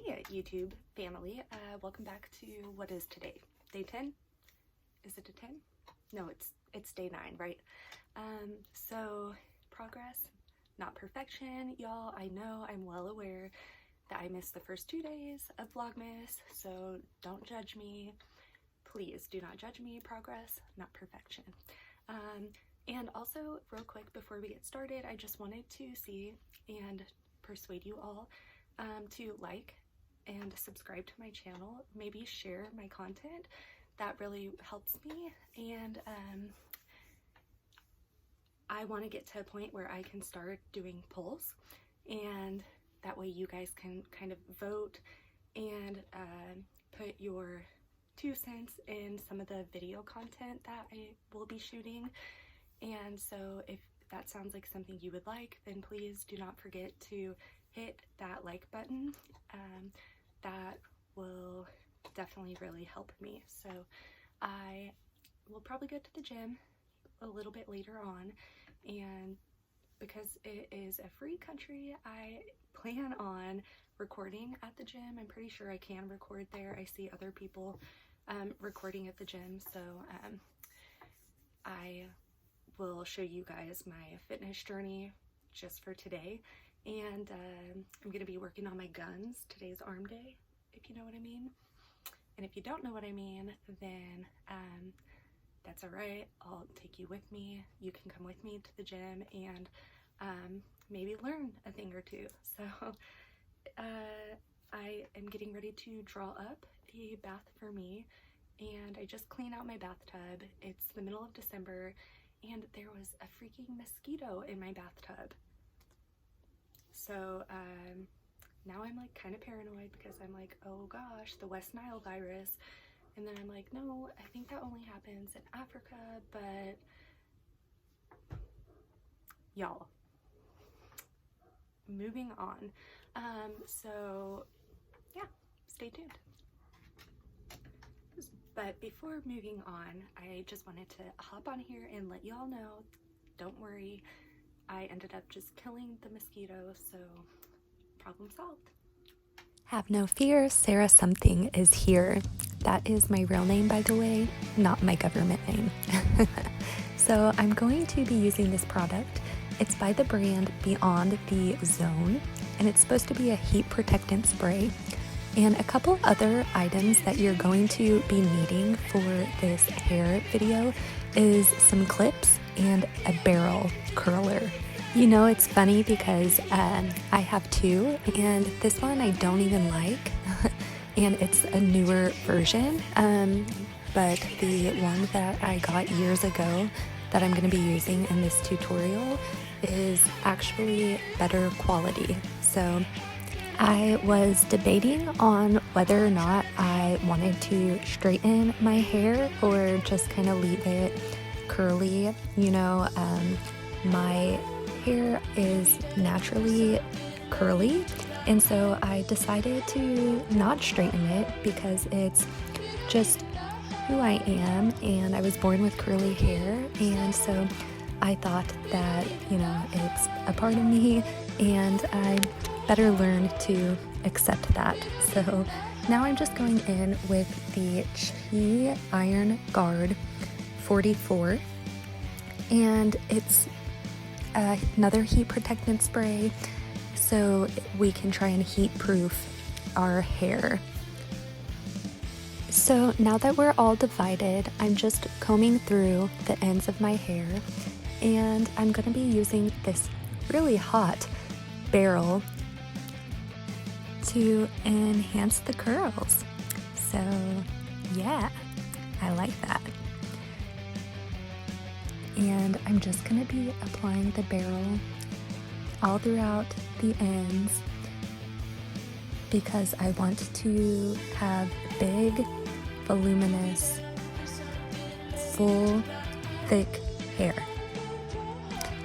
Hey YouTube family, welcome back to, what is today? Day 10? Is it a 10? No, it's day 9, right? So progress, not perfection, y'all. I know, I'm well aware that I missed the first 2 days of Vlogmas, so don't judge me. Please do not judge me. Progress, not perfection. And also, real quick before we get started, I just wanted to see and persuade you all to like and subscribe to my channel, maybe share my content. That really helps me, and I want to get to a point where I can start doing polls, and that way you guys can kind of vote and put your 2 cents in some of the video content that I will be shooting. And so if that sounds like something you would like, then please do not forget to hit that like button. That will definitely really help me. So I will probably go to the gym a little bit later on, and because it is a free country, I plan on recording at the gym. I'm pretty sure I can record there. I see other people recording at the gym, so I will show you guys my fitness journey just for today. And I'm gonna be working on my guns. Today's arm day, if you know what I mean. And if you don't know what I mean, then that's all right. I'll take you with me. You can come with me to the gym and maybe learn a thing or two. So I am getting ready to draw up a bath for me, and I just cleaned out my bathtub. It's the middle of December, and there was a freaking mosquito in my bathtub. So now I'm like kind of paranoid, because I'm like, oh gosh, the West Nile virus. And then I'm like, no, I think that only happens in Africa. But y'all, moving on. So yeah, stay tuned. But before moving on, I just wanted to hop on here and let y'all know, don't worry, I ended up just killing the mosquito, so problem solved. Have no fear, Sarah something is here. That is my real name, by the way, not my government name. So I'm going to be using this product. It's by the brand Beyond the Zone, and it's supposed to be a heat protectant spray. And a couple other items that you're going to be needing for this hair video is some clips and a barrel curler. You know, it's funny because I have 2, and this one I don't even like, and it's a newer version, but the one that I got years ago that I'm going to be using in this tutorial is actually better quality. So I was debating on whether or not I wanted to straighten my hair or just kind of leave it curly. You know, my hair is naturally curly, and so I decided to not straighten it because it's just who I am, and I was born with curly hair, and so I thought that, you know, it's a part of me, and I better learn to accept that. So now I'm just going in with the Chi Iron Guard 44, and it's another heat protectant spray, so we can try and heat proof our hair. So now that we're all divided, I'm just combing through the ends of my hair, and I'm going to be using this really hot barrel to enhance the curls. So yeah, I like that. And I'm just going to be applying the barrel all throughout the ends because I want to have big, voluminous, full, thick hair.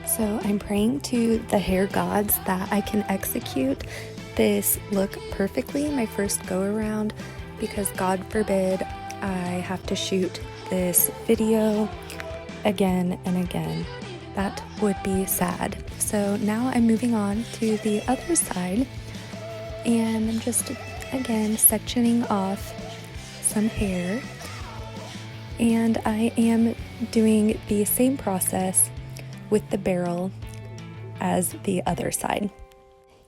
So I'm praying to the hair gods that I can execute this look perfectly my first go around, because God forbid I have to shoot this video again and again. That would be sad. So now I'm moving on to the other side, and I'm just again sectioning off some hair, and I am doing the same process with the barrel as the other side.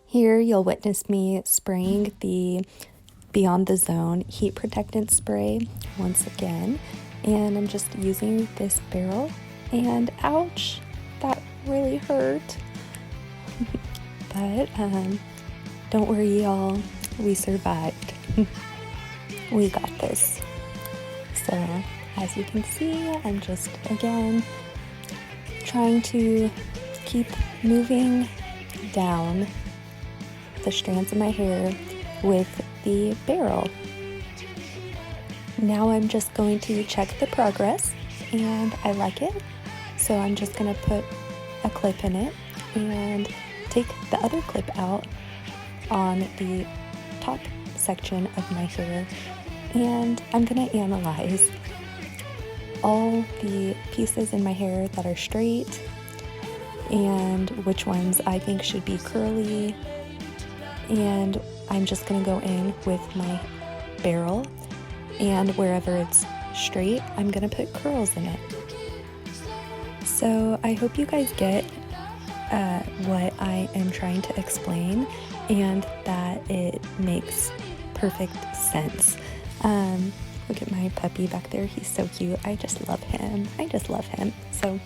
Here you'll witness me spraying the Beyond the Zone heat protectant spray once again, and I'm just using this barrel, and ouch, that really hurt. But don't worry y'all, we survived. We got this. So as you can see, I'm just again trying to keep moving down the strands of my hair with the barrel. Now I'm just going to check the progress, and I like it, so I'm just going to put a clip in it and take the other clip out on the top section of my hair, and I'm going to analyze all the pieces in my hair that are straight and which ones I think should be curly, and I'm just going to go in with my barrel, and wherever it's straight, I'm going to put curls in it. So I hope you guys get what I am trying to explain, and that it makes perfect sense. Look at my puppy back there. He's so cute. I just love him. So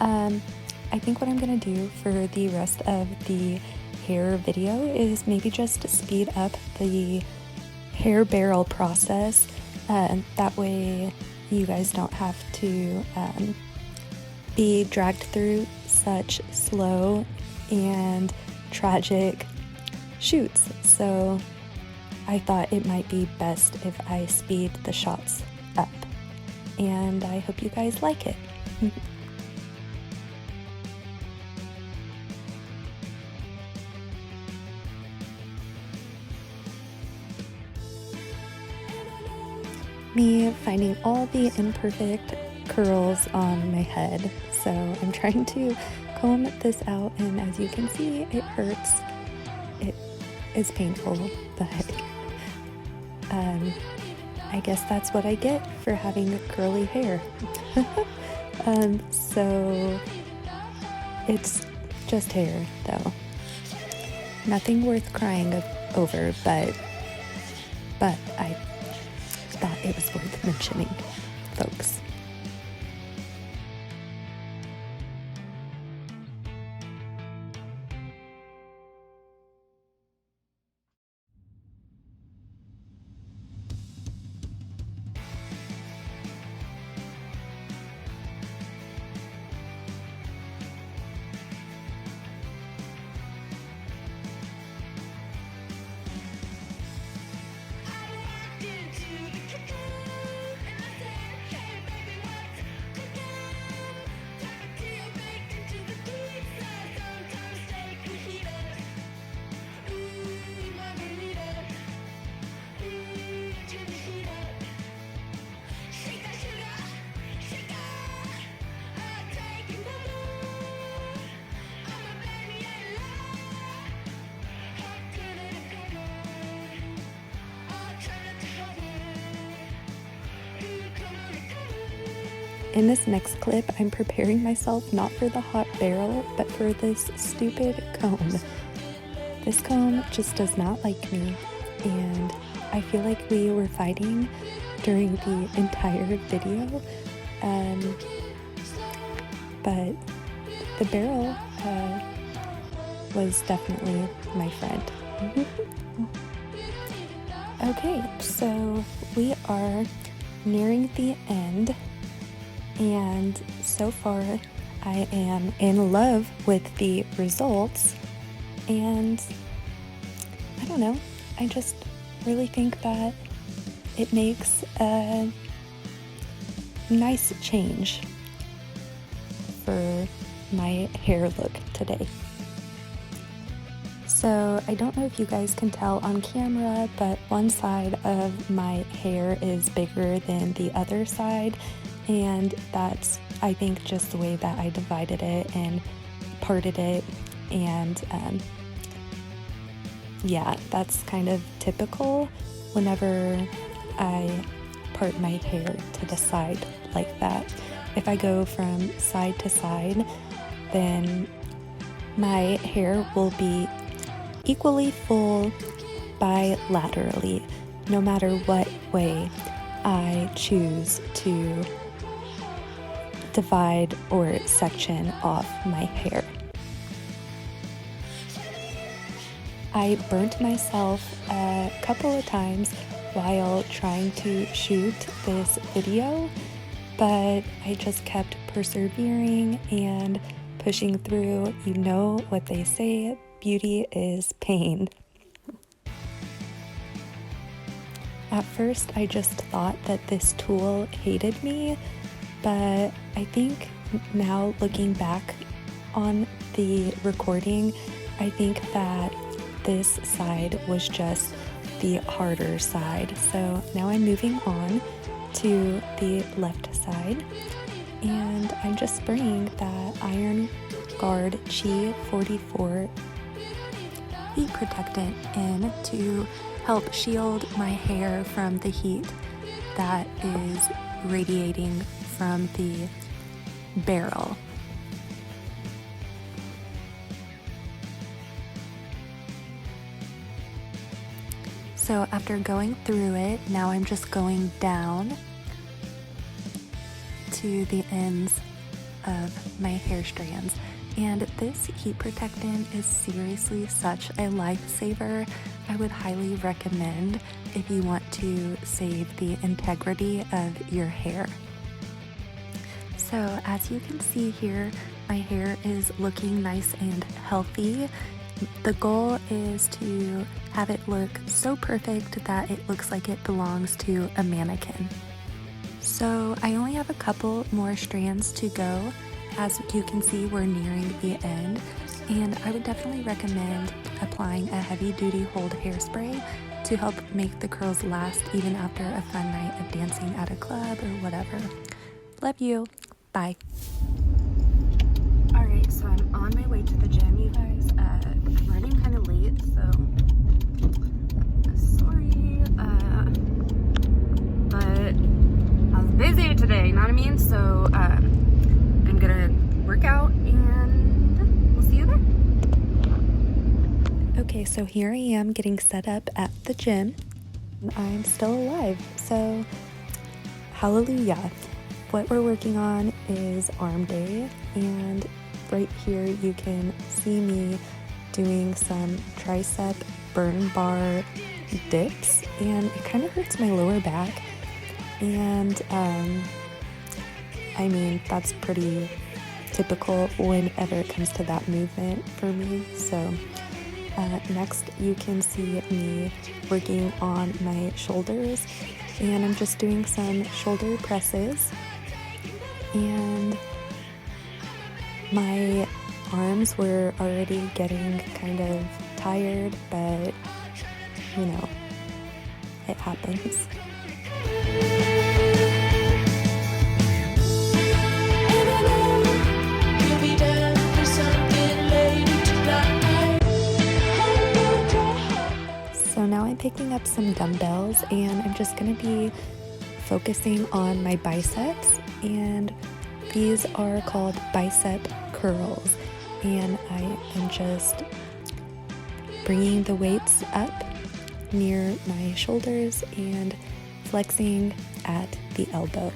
I think what I'm going to do for the rest of the hair video is maybe just speed up the hair barrel process. That way you guys don't have to be dragged through such slow and tragic shoots. So I thought it might be best if I speed the shots up, and I hope you guys like it. Me finding all the imperfect curls on my head, so I'm trying to comb this out, and as you can see, it hurts. It is painful, but I guess that's what I get for having curly hair. So it's just hair though, nothing worth crying over, but I thought it was worth mentioning, folks. In this next clip, I'm preparing myself not for the hot barrel, but for this stupid comb. This comb just does not like me, and I feel like we were fighting during the entire video. But the barrel was definitely my friend. Okay, so we are nearing the end. And so far, I am in love with the results, and I don't know, I just really think that it makes a nice change for my hair look today. So I don't know if you guys can tell on camera, but one side of my hair is bigger than the other side. And that's, I think, just the way that I divided it and parted it, and yeah, that's kind of typical whenever I part my hair to the side like that. If I go from side to side, then my hair will be equally full bilaterally, no matter what way I choose to divide or section off my hair. I burnt myself a couple of times while trying to shoot this video, but I just kept persevering and pushing through. You know what they say, beauty is pain. At first, I just thought that this tool hated me, but I think now looking back on the recording, I think that this side was just the harder side. So now I'm moving on to the left side, and I'm just spraying that Iron Guard Chi 44 heat protectant in to help shield my hair from the heat that is radiating from the barrel. So after going through it, now I'm just going down to the ends of my hair strands. And this heat protectant is seriously such a lifesaver. I would highly recommend if you want to save the integrity of your hair. So as you can see here, my hair is looking nice and healthy. The goal is to have it look so perfect that it looks like it belongs to a mannequin. So I only have a couple more strands to go. As you can see, we're nearing the end, and I would definitely recommend applying a heavy-duty hold hairspray to help make the curls last even after a fun night of dancing at a club or whatever. Love you. Bye. Alright, so I'm on my way to the gym, you guys. I'm running kind of late, so sorry. But I was busy today, you know what I mean? So I'm gonna work out and we'll see you there. Okay, so here I am getting set up at the gym. I'm still alive, so hallelujah. What we're working on is arm day, and right here you can see me doing some tricep burn bar dips, and it kind of hurts my lower back, and I mean, that's pretty typical whenever it comes to that movement for me. So next you can see me working on my shoulders, and I'm just doing some shoulder presses, and my arms were already getting kind of tired, but you know, it happens. So now I'm picking up some dumbbells, and I'm just going to be focusing on my biceps, and these are called bicep curls, and I am just bringing the weights up near my shoulders and flexing at the elbow.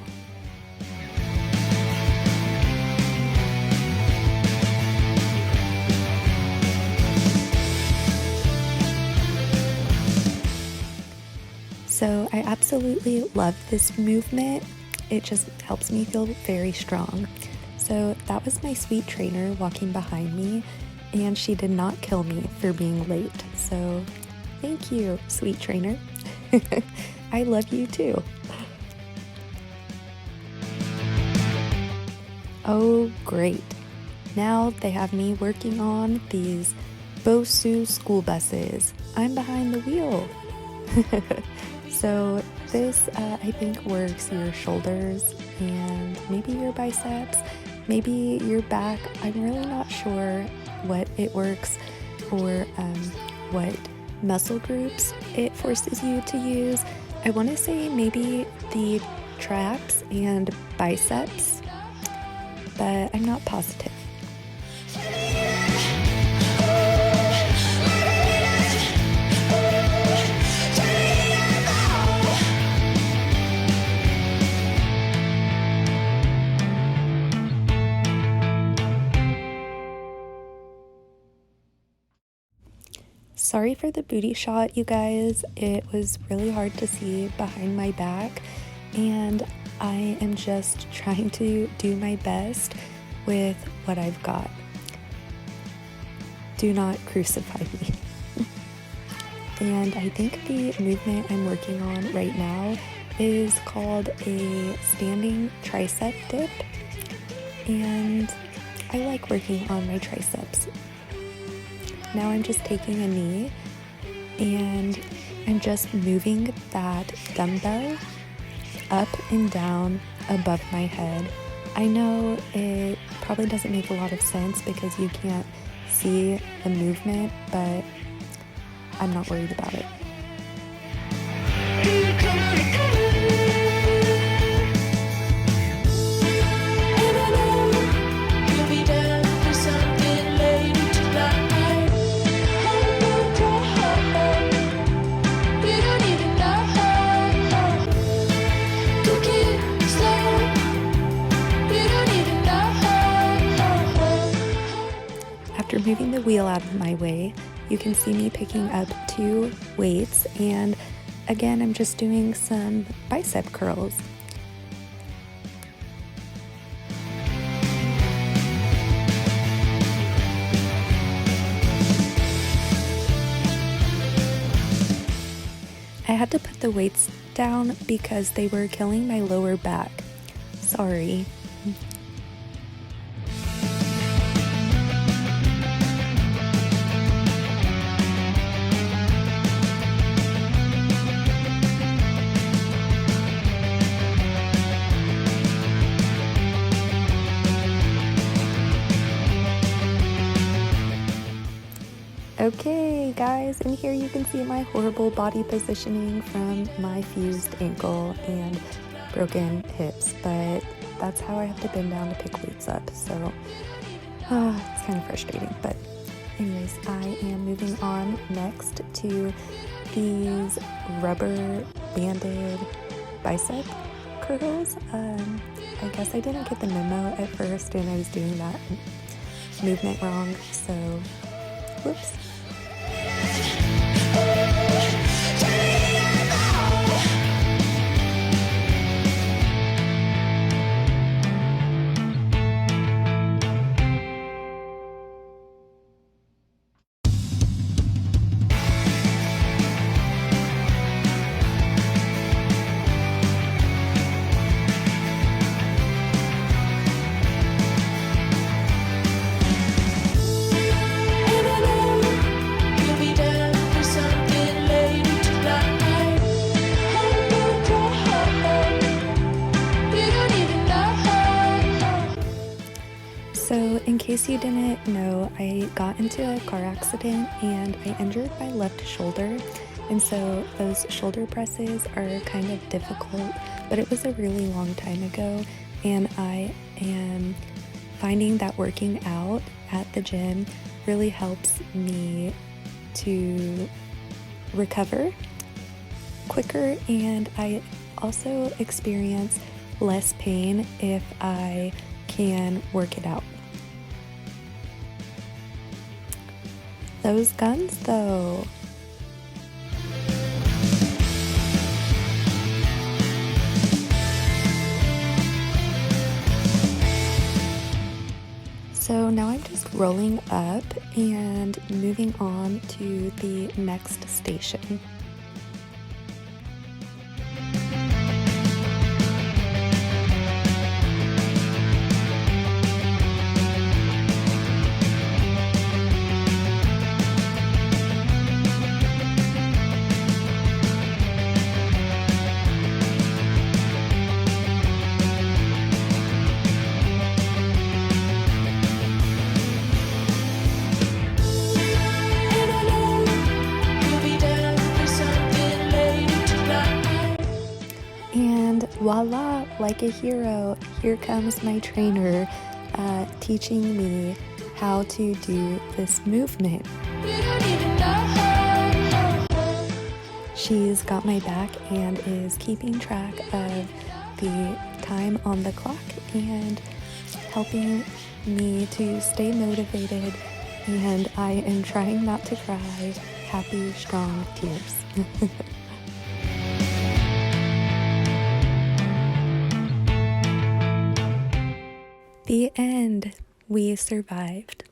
So I absolutely love this movement. It just helps me feel very strong. So that was my sweet trainer walking behind me, and she did not kill me for being late. So thank you, sweet trainer. I love you too. Oh, great. Now they have me working on these Bosu school buses. I'm behind the wheel. So this, I think, works your shoulders and maybe your biceps, maybe your back. I'm really not sure what it works or what muscle groups it forces you to use. I want to say maybe the traps and biceps, but I'm not positive. Sorry for the booty shot, you guys. It was really hard to see behind my back, and I am just trying to do my best with what I've got. Do not crucify me. And I think the movement I'm working on right now is called a standing tricep dip, and I like working on my triceps. Now I'm just taking a knee and I'm just moving that dumbbell up and down above my head. I know it probably doesn't make a lot of sense because you can't see the movement, but I'm not worried about it. After moving the wheel out of my way, you can see me picking up 2 weights, and again, I'm just doing some bicep curls. I had to put the weights down because they were killing my lower back. Sorry. Okay guys, and here you can see my horrible body positioning from my fused ankle and broken hips, but that's how I have to bend down to pick weights up, so it's kind of frustrating. But anyways, I am moving on next to these rubber banded bicep curls. I guess I didn't get the memo at first and I was doing that movement wrong, so whoops. So in case you didn't know, I got into a car accident and I injured my left shoulder, and so those shoulder presses are kind of difficult, but it was a really long time ago, and I am finding that working out at the gym really helps me to recover quicker, and I also experience less pain if I can work it out. Those guns though. So now I'm just rolling up and moving on to the next station. You'll be voila, like a hero, here comes my trainer teaching me how to do this movement. She's got my back and is keeping track of the time on the clock and helping me to stay motivated, and I am trying not to cry. Happy, strong tears. The end. We survived.